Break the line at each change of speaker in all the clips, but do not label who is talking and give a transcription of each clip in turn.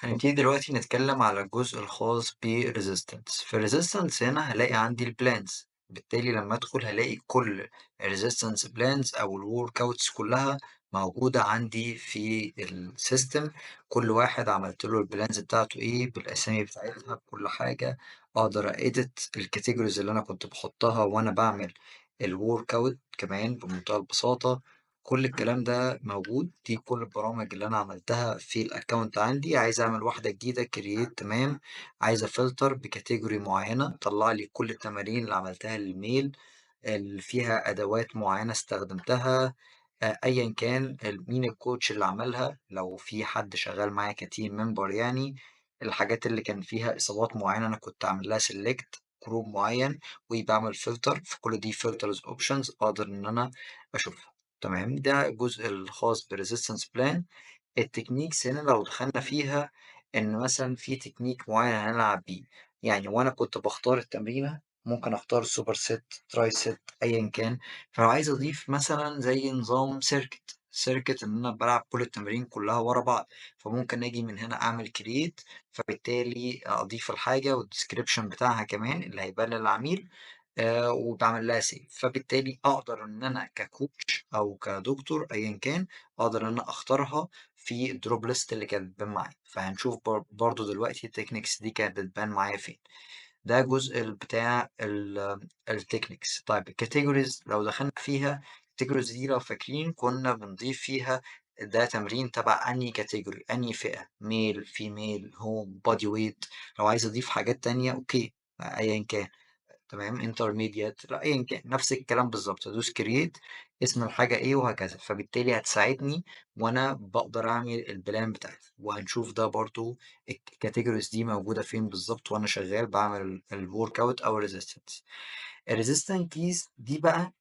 هنبتدي دلوقتي نتكلم على الجزء الخاص بالresistance. في الresistance هنا هلاقي عندي البلانز، بالتالي لما ادخل هلاقي كل الresistance plans او الورك كلها موجودة عندي في السيستم. كل واحد عملت له البلانز بتاعته ايه بالاسامي بتاعتها بكل حاجة. اقدر اديت الكاتيجوريز اللي انا كنت بحطها وانا بعمل الورك اوت كمان بمنتهى البساطة. كل الكلام ده موجود، دي كل البرامج اللي انا عملتها في الاكونت عندي. عايز اعمل واحده جديده كرييت، تمام. عايز افلتر بكاتيجوري معينه، طلع لي كل التمارين اللي عملتها للميل اللي فيها ادوات معينه استخدمتها. ايا كان مين الكوتش اللي عملها، لو في حد شغال معايا كتيم ممبر يعني. الحاجات اللي كان فيها اصابات معينه انا كنت عامل لها سيلكت جروب معين وبعمل فلتر في كل دي فلترز اوبشنز اقدر ان انا اشوفها. تمام، ده الجزء الخاص بالريزيستنس بلان. التكنيكس هنا لو دخلنا فيها، ان مثلا في تكنيك معين هنلعب بيه، يعني وانا كنت بختار التمرينة ممكن اختار سوبر ست، تراي ست، ايا كان. فلو عايز اضيف مثلا زي نظام سيركت ان انا بلعب كل التمارين كلها ورا بعض، فممكن اجي من هنا اعمل كرييت، فبالتالي اضيف الحاجة والديسكريبشن بتاعها كمان اللي هيبان للعميل. وباعمل لها سيف، فبالتالي اقدر ان انا ككوتش او كدكتور ايا كان اقدر ان انا اختارها في الدروب ليست اللي كانت بتبان معايا. فهنشوف برضو دلوقتي التكنيكس دي كانت بتبان معايا فين. ده جزء بتاع التكنيكس. طيب الكاتيجوريز لو دخلنا فيها، الكاتيجوريز دي لو فاكرين كنا بنضيف فيها ده تمرين تبع انهي كاتيجوري، انهي فئة، ميل فيميل هوم بودي ويت. لو عايز اضيف حاجات تانية اوكي، ايا كان. تمام، انترميديات، لا ايا كان نفس الكلام بالظبط، ادوس كرييت اسم الحاجه ايه وهكذا، فبالتالي هتساعدني وانا بقدر اعمل البلان بتاعتي. وهنشوف ده برضو الكاتيجوريز دي موجوده فين بالظبط وانا شغال بعمل الورك اوت او الريزيستنس. الريزيستنس كيز دي بقى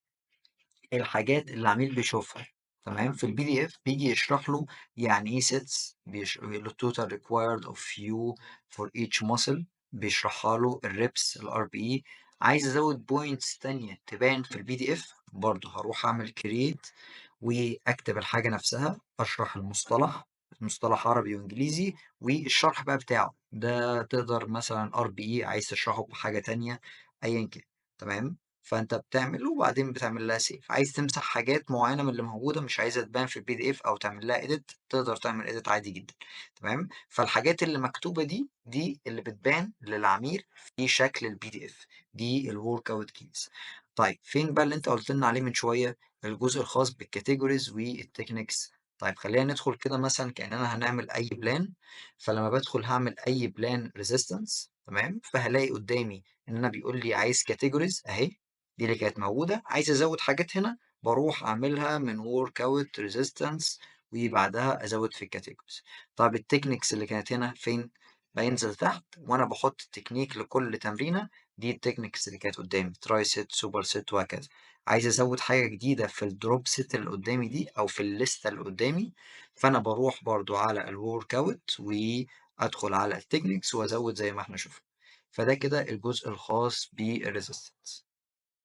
الحاجات اللي العميل بيشوفها. تمام، في البي دي اف بيجي يشرح له يعني ايه سيتس، بيقول له total required of you for each muscle، بيشرحها له الريبس الار بي اي. عايز ازود بوينتس تانية تبان في البي دي اف، برضه هروح اعمل كرييت واكتب الحاجة نفسها، اشرح المصطلح، مصطلح عربي وانجليزي والشرح بقى بتاعه. ده تقدر مثلا ار بي اي عايز تشرحه بحاجة تانية ايا كان. تمام، فانت بتعمله وبعدين بتعمل لها سيف. عايز تمسح حاجات معينه من اللي موجوده مش عايزها تبان في البي دي اف او تعمل لها اديت، تقدر تعمل اديت عادي جدا. تمام، فالحاجات اللي مكتوبه دي اللي بتبان للعميل في شكل البي دي اف، دي الورك اوت كيز. طيب فين بقى اللي انت قلت لنا عليه من شويه، الجزء الخاص بالكاتيجوريز والتكنيكس. طيب خلينا ندخل كده مثلا كأننا هنعمل أي بلان. فلما بدخل هعمل أي بلان ريزيستنس، تمام، فهلاقي قدامي إن أنا بيقول لي عايز كاتيجوريز أهي، دي اللي كانت موجودة. عايز أزود حاجات هنا بروح أعملها من work out resistance وبعدها أزود في الكاتيجوريز. طب التكنيكس اللي كانت هنا فين؟ بينزل تحت وأنا بحط تكنيك لكل تمرينة. دي التكنيكس اللي كانت قدامي، تراي سيت، سوبر سيت، وهكذا. عايز أزود حاجة جديدة في الدروب سيت اللي قدامي دي أو في الليستة اللي قدامي، فأنا بروح برضو على الورك اوت وأدخل على التكنيكس وأزود زي ما احنا شفنا. فده كده الجزء الخاص بالريزيستنس.